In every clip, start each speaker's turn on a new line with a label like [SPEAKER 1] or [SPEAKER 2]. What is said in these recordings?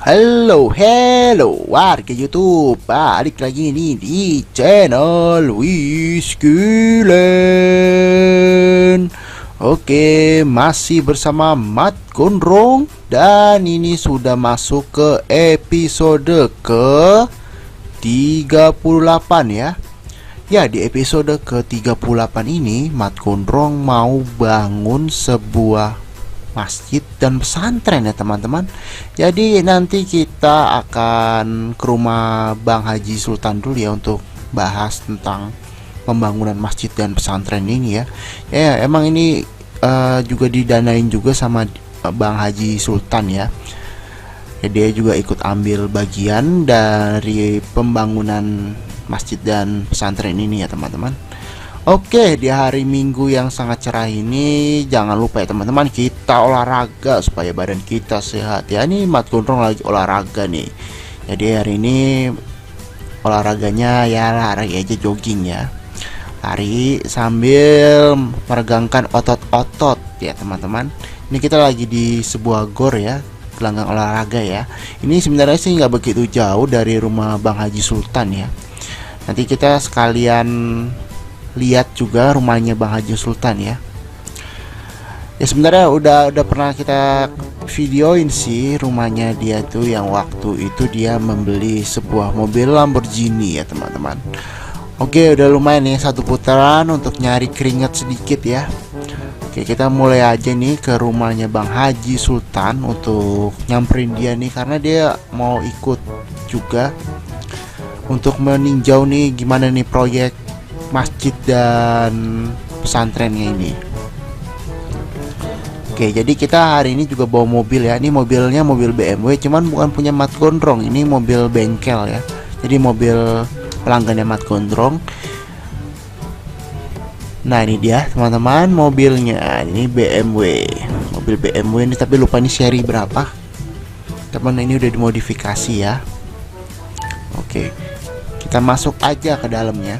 [SPEAKER 1] Halo warga YouTube, balik lagi nih di channel Wiskilen. Oke, masih bersama Mat Gondrong dan ini sudah masuk ke episode ke 38 ya. Ya, di episode ke 38 ini Mat Gondrong mau bangun sebuah masjid dan pesantren ya teman-teman. Jadi nanti kita akan ke rumah Bang Haji Sultan dulu ya untuk bahas tentang pembangunan masjid dan pesantren ini ya. Ya emang ini juga didanain juga sama Bang Haji Sultan ya. Ya, dia juga ikut ambil bagian dari pembangunan masjid dan pesantren ini ya teman-teman. Oke, di hari Minggu yang sangat cerah ini jangan lupa ya teman-teman, kita olahraga supaya badan kita sehat ya. Ini Mat Gondrong lagi olahraga nih. Jadi hari ini olahraganya ya lari aja, jogging ya. Lari sambil meregangkan otot-otot ya teman-teman. Ini kita lagi di sebuah gor ya, gelanggang olahraga ya. Ini sebenarnya sih nggak begitu jauh dari rumah Bang Haji Sultan ya. Nanti kita sekalian lihat juga rumahnya Bang Haji Sultan ya. Ya sebenarnya udah pernah kita videoin sih rumahnya dia tuh, yang waktu itu dia membeli sebuah mobil Lamborghini ya teman-teman. Oke, udah lumayan nih satu putaran untuk nyari keringat sedikit ya. Oke, kita mulai aja nih ke rumahnya Bang Haji Sultan untuk nyamperin dia nih, karena dia mau ikut juga untuk meninjau nih gimana nih proyek masjid dan pesantrennya ini. Oke, jadi kita hari ini juga bawa mobil ya. Ini mobilnya mobil BMW, cuman bukan punya Mat Gondrong. Ini mobil bengkel ya. Jadi mobil pelanggannya Mat Gondrong. Nah, ini dia teman-teman mobilnya. Ini BMW. Mobil BMW ini, tapi lupa ini seri berapa. Teman, ini udah dimodifikasi ya. Oke. Kita masuk aja ke dalamnya.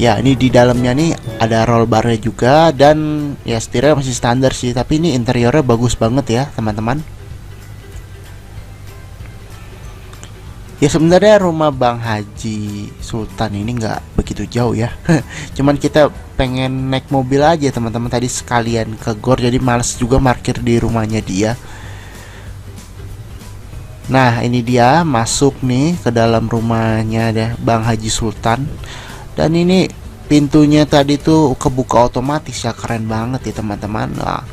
[SPEAKER 1] Ya, ini di dalamnya nih ada roll barnya juga, dan ya setirnya masih standar sih, tapi ini interiornya bagus banget ya teman-teman. Ya sebenarnya rumah Bang Haji Sultan ini nggak begitu jauh ya. Cuman kita pengen naik mobil aja teman-teman, tadi sekalian ke gor, jadi males juga parkir di rumahnya dia. Nah, ini dia masuk nih ke dalam rumahnya deh Bang Haji Sultan. Dan ini pintunya tadi tuh kebuka otomatis ya, keren banget ya teman-teman. Nah,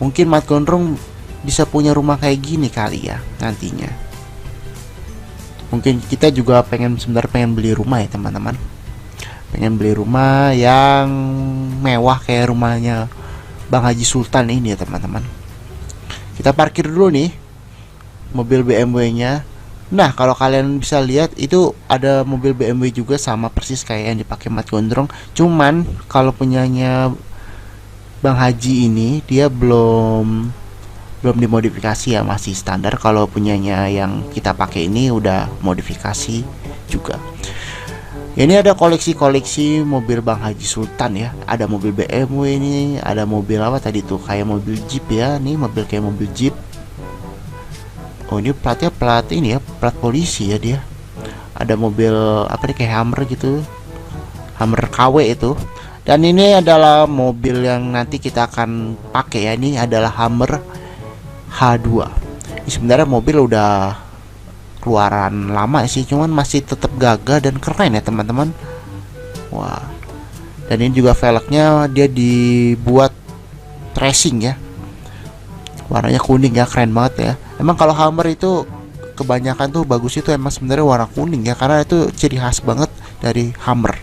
[SPEAKER 1] mungkin Mat Gondrong bisa punya rumah kayak gini kali ya nantinya. Mungkin kita juga sebenarnya pengen beli rumah ya teman-teman. Pengen beli rumah yang mewah kayak rumahnya Bang Haji Sultan ini ya teman-teman. Kita parkir dulu nih mobil BMW-nya. Nah, kalau kalian bisa lihat itu ada mobil BMW juga sama persis kayak yang dipakai Mat Gondrong. Cuman kalau punyanya Bang Haji ini dia belum dimodifikasi ya, masih standar. Kalau punyanya yang kita pakai ini udah modifikasi juga. Ini ada koleksi-koleksi mobil Bang Haji Sultan ya. Ada mobil BMW ini, ada mobil apa tadi tuh, kayak mobil Jeep ya. Nih mobil kayak mobil Jeep. Oh, ini platnya plat ini ya, plat polisi ya dia. Ada mobil apa nih, kayak Hummer gitu, Hummer KW itu. Dan ini adalah mobil yang nanti kita akan pakai ya. Ini adalah Hummer H2. Ini sebenarnya mobil udah keluaran lama sih, cuman masih tetap gagah dan keren ya teman-teman. Wah. Dan ini juga velgnya dia dibuat racing ya. Warnanya kuning ya, keren banget ya. Emang kalau Hummer itu kebanyakan tuh bagus itu emang sebenarnya warna kuning ya, karena itu ciri khas banget dari Hummer.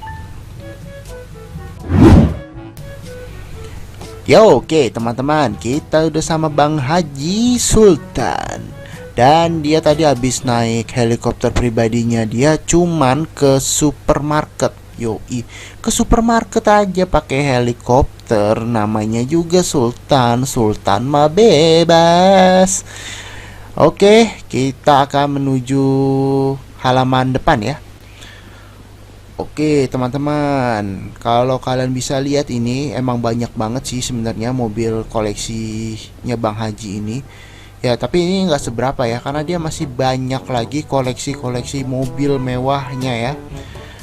[SPEAKER 1] Yo, oke teman-teman, kita udah sama Bang Haji Sultan. Dan dia tadi habis naik helikopter pribadinya dia, cuman ke supermarket. Yoi, ke supermarket aja pakai helikopter, namanya juga Sultan mah bebas. Oke, kita akan menuju halaman depan ya. Oke teman-teman, kalau kalian bisa lihat ini emang banyak banget sih sebenarnya mobil koleksinya Bang Haji ini. Ya tapi ini nggak seberapa ya, karena dia masih banyak lagi koleksi-koleksi mobil mewahnya ya.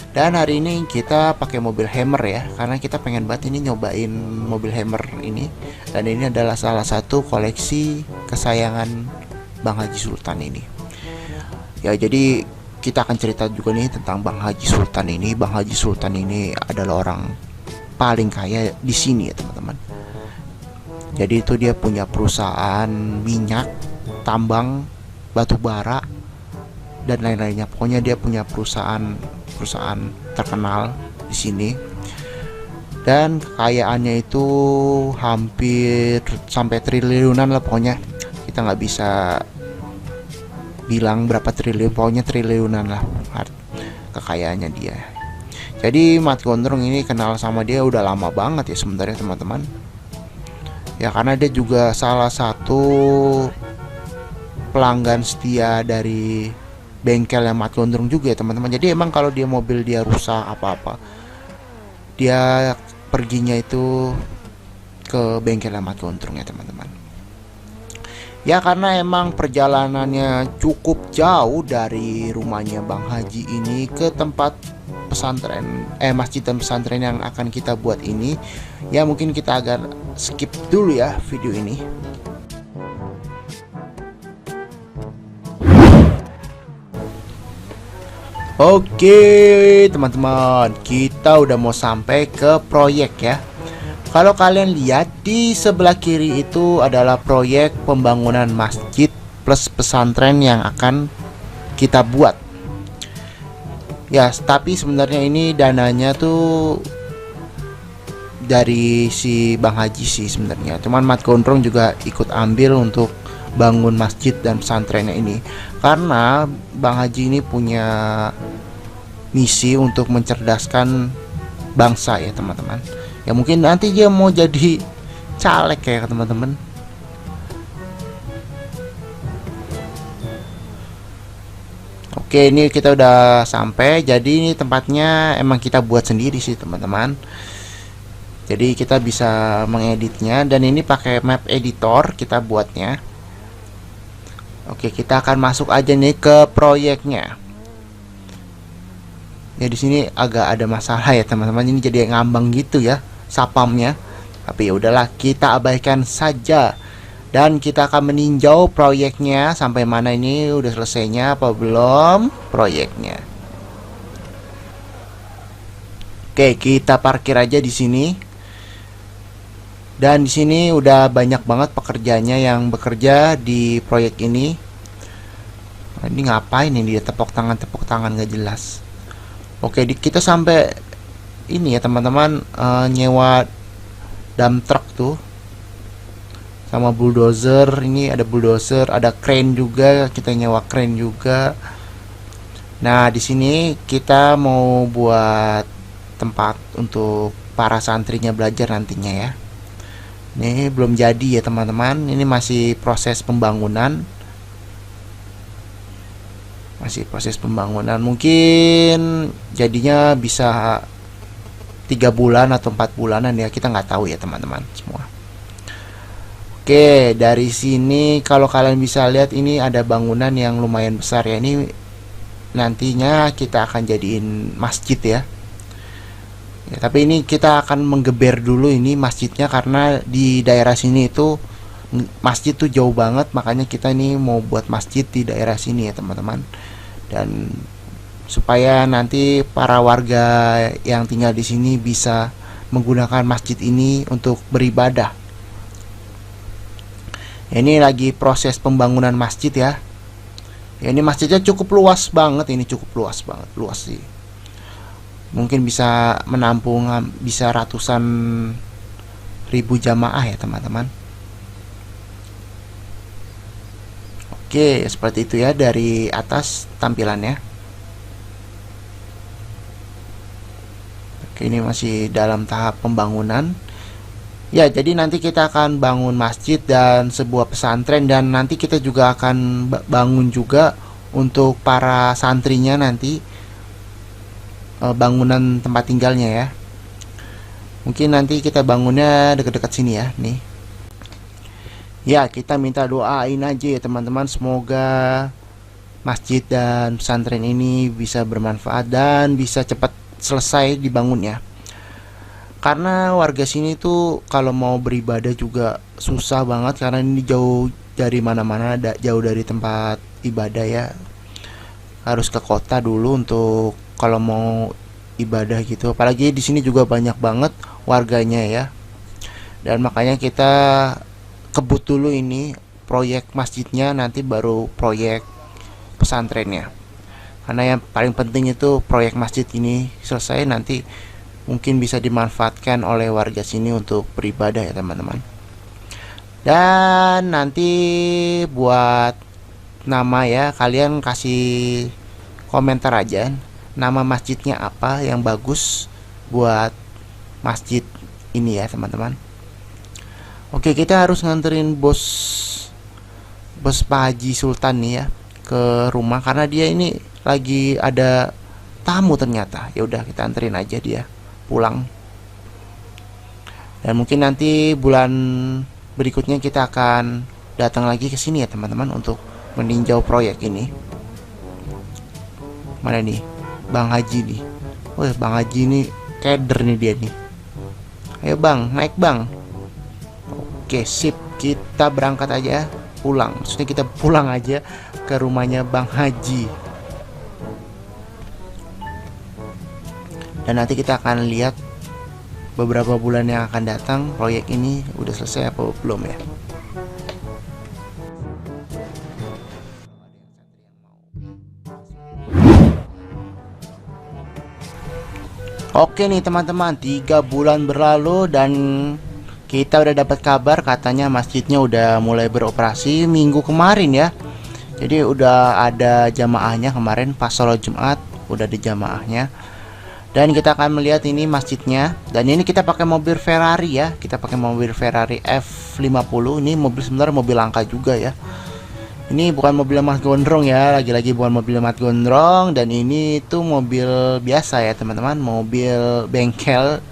[SPEAKER 1] Dan hari ini kita pakai mobil Hammer ya, karena kita pengen banget ini nyobain mobil Hammer ini. Dan ini adalah salah satu koleksi kesayangan Bang Haji Sultan ini. Ya jadi kita akan cerita juga nih tentang Bang Haji Sultan ini. Bang Haji Sultan ini adalah orang paling kaya di sini ya teman-teman. Jadi itu dia punya perusahaan minyak, tambang, batu bara, dan lain-lainnya. Pokoknya dia punya perusahaan terkenal di sini. Dan kekayaannya itu hampir sampai triliunan lah pokoknya. Kita nggak bisa bilang berapa triliun, pokoknya triliunan lah kekayaannya dia. Jadi Mat Gondrong ini kenal sama dia udah lama banget ya sebenarnya teman-teman. Ya karena dia juga salah satu pelanggan setia dari bengkel yang Mat Gondrong juga ya teman-teman. Jadi emang kalau dia mobil dia rusak apa-apa, dia perginya itu ke bengkel yang Mat Gondrong ya teman-teman. Ya karena emang perjalanannya cukup jauh dari rumahnya Bang Haji ini ke tempat pesantren, masjid dan pesantren yang akan kita buat ini. Ya mungkin kita agak skip dulu ya video ini. Oke teman-teman, kita udah mau sampai ke proyek ya. Kalau kalian lihat di sebelah kiri itu adalah proyek pembangunan masjid plus pesantren yang akan kita buat. Ya, tapi sebenarnya ini dananya tuh dari si Bang Haji sih sebenarnya. Cuman Mat Gondrong juga ikut ambil untuk bangun masjid dan pesantrennya ini. Karena Bang Haji ini punya misi untuk mencerdaskan bangsa ya teman-teman. Ya mungkin nanti dia mau jadi caleg ya teman-teman. Oke, ini kita udah sampai. Jadi ini tempatnya emang kita buat sendiri sih teman-teman. Jadi kita bisa mengeditnya, dan ini pakai map editor kita buatnya. Oke, kita akan masuk aja nih ke proyeknya. Ya di sini agak ada masalah ya teman-teman. Ini jadi ngambang gitu ya sapamnya. Tapi ya udahlah, kita abaikan saja. Dan kita akan meninjau proyeknya sampai mana ini, udah selesainya apa belum proyeknya. Oke, kita parkir aja di sini. Dan di sini udah banyak banget pekerjanya yang bekerja di proyek ini. Ini ngapain ini, dia tepuk tangan gak jelas. Oke, kita sampai ini ya teman-teman, nyewa dump truck tuh sama bulldozer. Ini ada bulldozer, ada crane juga, kita nyewa crane juga. Nah di sini kita mau buat tempat untuk para santrinya belajar nantinya ya. Ini belum jadi ya teman-teman, ini masih proses pembangunan. Mungkin jadinya bisa 3 bulan atau 4 bulanan ya, kita nggak tahu ya teman-teman semua. Oke, dari sini kalau kalian bisa lihat ini ada bangunan yang lumayan besar ya. Ini nantinya kita akan jadiin masjid ya. Ya, tapi ini kita akan menggeber dulu ini masjidnya, karena di daerah sini itu masjid tuh jauh banget, makanya kita ini mau buat masjid di daerah sini ya teman-teman. Dan supaya nanti para warga yang tinggal di sini bisa menggunakan masjid ini untuk beribadah. Ini lagi proses pembangunan masjid ya. Ya ini masjidnya cukup luas banget, luas sih. Mungkin bisa menampung bisa ratusan ribu jamaah ya teman-teman. Oke, seperti itu ya dari atas tampilannya. Oke, ini masih dalam tahap pembangunan. Ya, jadi nanti kita akan bangun masjid dan sebuah pesantren, dan nanti kita juga akan bangun juga untuk para santrinya nanti. bangunan tempat tinggalnya ya. Mungkin nanti kita bangunnya dekat-dekat sini ya, nih. Ya, kita minta doain aja ya teman-teman, semoga masjid dan pesantren ini bisa bermanfaat dan bisa cepat selesai dibangunnya. Karena warga sini tuh kalau mau beribadah juga susah banget karena ini jauh dari mana-mana, jauh dari tempat ibadah ya. Harus ke kota dulu untuk kalau mau ibadah gitu. Apalagi di sini juga banyak banget warganya ya. Dan makanya kita kebut dulu ini proyek masjidnya, nanti baru proyek pesantrennya. Karena yang paling penting itu proyek masjid ini selesai, nanti mungkin bisa dimanfaatkan oleh warga sini untuk beribadah ya teman-teman. Dan nanti buat nama ya, kalian kasih komentar aja nama masjidnya apa yang bagus buat masjid ini ya teman-teman. Oke, kita harus nganterin bos Pak Haji Sultan nih ya ke rumah karena dia ini lagi ada tamu ternyata. Ya udah, kita anterin aja dia pulang. Dan mungkin nanti bulan berikutnya kita akan datang lagi ke sini ya teman-teman untuk meninjau proyek ini. Mana nih Bang Haji nih? Wah, Bang Haji ini keder nih dia nih. Ayo Bang, naik Bang. Oke, sip, kita berangkat aja pulang. Maksudnya kita pulang aja ke rumahnya Bang Haji. Dan nanti kita akan lihat beberapa bulan yang akan datang proyek ini udah selesai apa belum ya. Oke nih teman-teman, 3 bulan berlalu dan kita udah dapat kabar katanya masjidnya udah mulai beroperasi minggu kemarin ya. Jadi udah ada jamaahnya kemarin pas sholat Jumat, udah ada jamaahnya. Dan kita akan melihat ini masjidnya. Dan ini kita pakai mobil Ferrari ya. Kita pakai mobil Ferrari F50. Ini mobil sebenarnya mobil langka juga ya. Ini bukan mobil Mas Gondrong ya, lagi-lagi bukan mobil Mas Gondrong. Dan ini tuh mobil biasa ya teman-teman, mobil bengkel.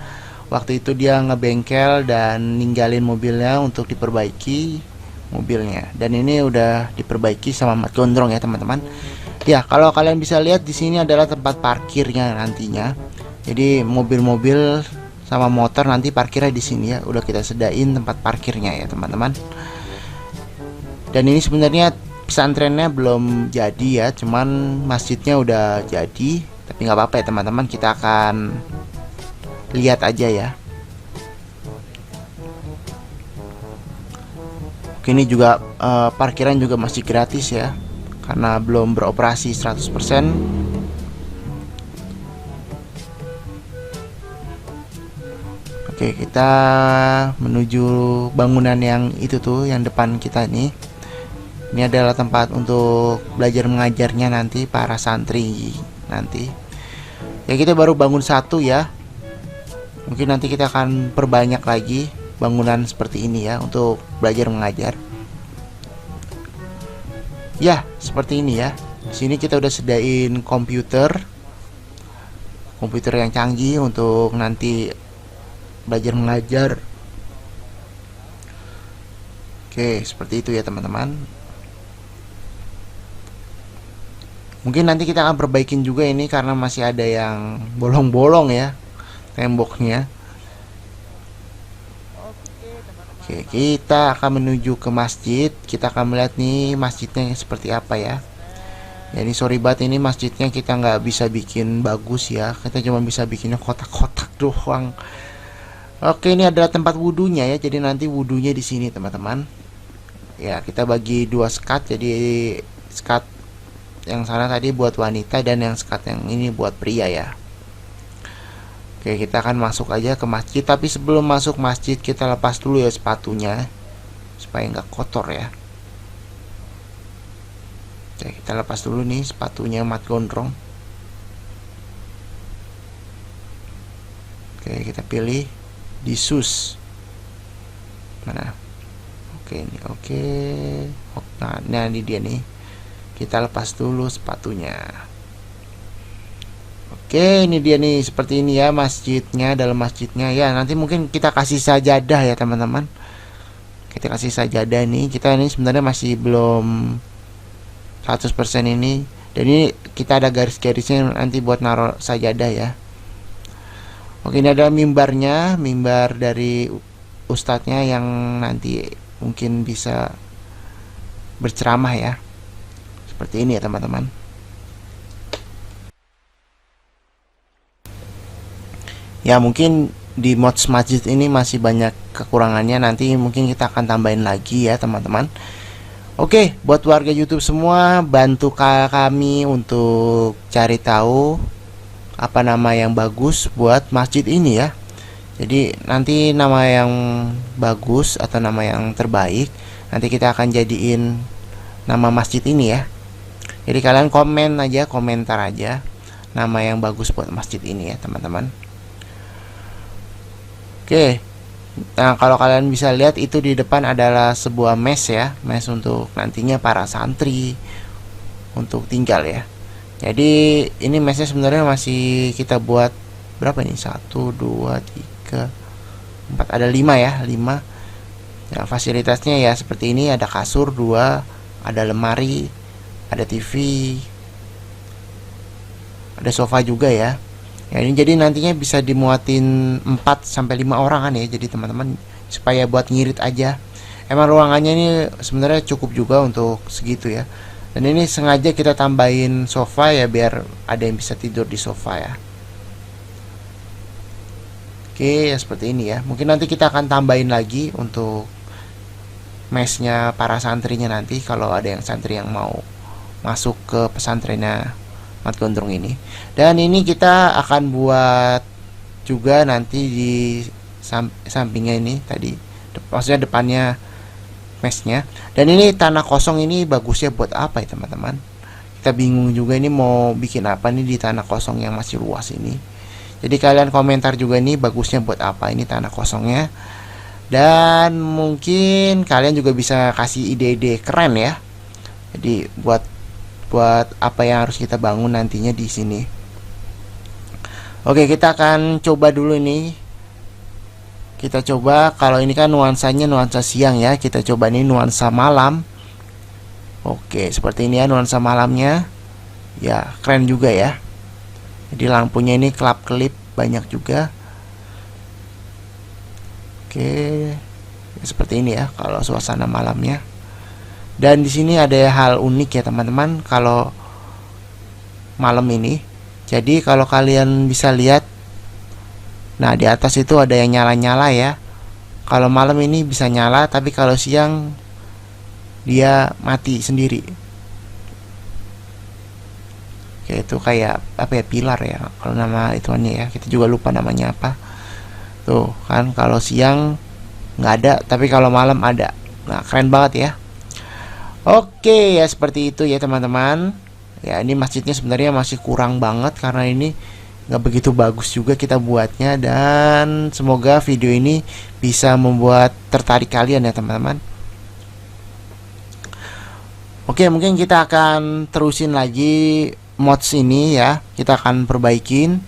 [SPEAKER 1] Waktu itu dia ngebengkel dan ninggalin mobilnya untuk diperbaiki mobilnya. Dan ini udah diperbaiki sama Mas Gondrong ya teman-teman. Ya, kalau kalian bisa lihat di sini adalah tempat parkirnya nantinya. Jadi mobil-mobil sama motor nanti parkirnya di sini ya. Udah kita sedain tempat parkirnya ya teman-teman. Dan ini sebenarnya pesantrennya belum jadi ya, cuman masjidnya udah jadi. Tapi nggak apa-apa ya teman-teman, kita akan lihat aja ya. Oke, ini juga parkiran juga masih gratis ya, karena belum beroperasi 100%. Oke, kita menuju bangunan yang itu tuh, yang depan kita nih. Ini adalah tempat untuk belajar mengajarnya nanti para santri nanti. Ya, kita baru bangun satu ya. Mungkin nanti kita akan perbanyak lagi bangunan seperti ini ya untuk belajar mengajar. Ya, seperti ini ya. Di sini kita udah sedain komputer yang canggih untuk nanti belajar mengajar. Oke, seperti itu ya teman-teman. Mungkin nanti kita akan perbaikin juga ini karena masih ada yang bolong-bolong ya temboknya. Oke, kita akan menuju ke masjid. Kita akan melihat nih masjidnya seperti apa ya. Jadi sorry banget, ini masjidnya kita nggak bisa bikin bagus ya. Kita cuma bisa bikinnya kotak-kotak doang. Oke, ini adalah tempat wudhunya ya. Jadi nanti wudhunya di sini teman-teman. Ya, kita bagi 2 skat. Jadi skat yang sana tadi buat wanita dan yang skat yang ini buat pria ya. Oke, kita akan masuk aja ke masjid. Tapi sebelum masuk masjid kita lepas dulu ya sepatunya supaya nggak kotor ya. Oke, kita lepas dulu nih sepatunya Mat Gondrong. Oke, kita pilih di sus. Mana? Oke, ini oke. Nah, ini dia nih. Kita lepas dulu sepatunya. Oke, ini dia nih seperti ini ya masjidnya, dalam masjidnya ya. Nanti mungkin kita kasih sajadah ya teman-teman. Kita kasih sajadah nih. Kita ini sebenarnya masih belum 100% ini. Dan ini kita ada garis-garisnya nanti buat naruh sajadah ya. Oke, ini ada mimbarnya, mimbar dari ustadznya yang nanti mungkin bisa berceramah ya. Seperti ini ya teman-teman. Ya mungkin di mods masjid ini masih banyak kekurangannya, nanti mungkin kita akan tambahin lagi ya teman-teman. Oke, buat warga YouTube semua, bantu kami untuk cari tahu apa nama yang bagus buat masjid ini ya. Jadi nanti nama yang bagus atau nama yang terbaik nanti kita akan jadiin nama masjid ini ya. Jadi kalian komen aja, komentar aja nama yang bagus buat masjid ini ya teman-teman. Oke, nah kalau kalian bisa lihat itu di depan adalah sebuah mes ya, mes untuk nantinya para santri untuk tinggal ya. Jadi ini mesnya sebenarnya masih kita buat berapa nih? 1, 2, 3, 4, ada 5 ya, 5. Ya, fasilitasnya ya seperti ini, ada kasur 2, ada lemari, ada TV, ada sofa juga ya. Ya ini jadi nantinya bisa dimuatin 4 sampai 5 orang kan ya. Jadi teman-teman supaya buat ngirit aja. Emang ruangannya ini sebenarnya cukup juga untuk segitu ya. Dan ini sengaja kita tambahin sofa ya biar ada yang bisa tidur di sofa ya. Oke, ya seperti ini ya. Mungkin nanti kita akan tambahin lagi untuk mesnya para santrinya nanti kalau ada yang santri yang mau masuk ke pesantrennya Mat Gondrong ini. Dan ini kita akan buat juga nanti di sampingnya ini tadi, maksudnya depannya mesnya. Dan ini tanah kosong ini bagusnya buat apa ya teman-teman? Kita bingung juga ini mau bikin apa nih di tanah kosong yang masih luas ini. Jadi kalian komentar juga nih bagusnya buat apa ini tanah kosongnya. Dan mungkin kalian juga bisa kasih ide-ide keren ya. Jadi buat apa yang harus kita bangun nantinya di sini. Oke, kita akan coba dulu ini. Kita coba, kalau ini kan nuansanya nuansa siang ya. Kita coba ini nuansa malam. Oke, seperti ini ya nuansa malamnya. Ya, keren juga ya. Jadi lampunya ini kelap-kelip banyak juga. Oke, seperti ini ya kalau suasana malamnya. Dan di sini ada hal unik ya teman-teman kalau malam ini. Jadi kalau kalian bisa lihat, nah di atas itu ada yang nyala-nyala ya. Kalau malam ini bisa nyala, tapi kalau siang dia mati sendiri. Oke, itu kayak apa ya, pilar ya kalau nama ituannya ya. Kita juga lupa namanya apa. Tuh kan kalau siang nggak ada, tapi kalau malam ada. Nah keren banget ya. Oke ya seperti itu ya teman-teman. Ya ini masjidnya sebenarnya masih kurang banget karena ini nggak begitu bagus juga kita buatnya. Dan semoga video ini bisa membuat tertarik kalian ya teman-teman. Oke, mungkin kita akan terusin lagi mods ini ya. Kita akan perbaikin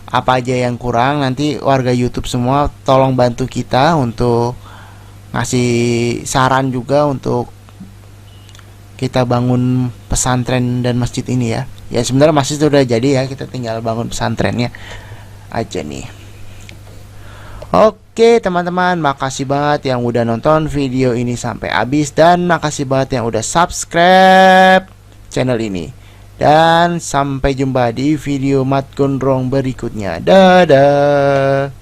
[SPEAKER 1] apa aja yang kurang. Nanti warga YouTube semua tolong bantu kita untuk ngasih saran juga untuk kita bangun pesantren dan masjid ini ya. Ya sebenarnya masjid sudah jadi ya, kita tinggal bangun pesantrennya aja nih. Oke teman-teman, makasih banget yang udah nonton video ini sampai habis. Dan makasih banget yang udah subscribe channel ini. Dan sampai jumpa di video Mat Gondrong berikutnya. Dadah.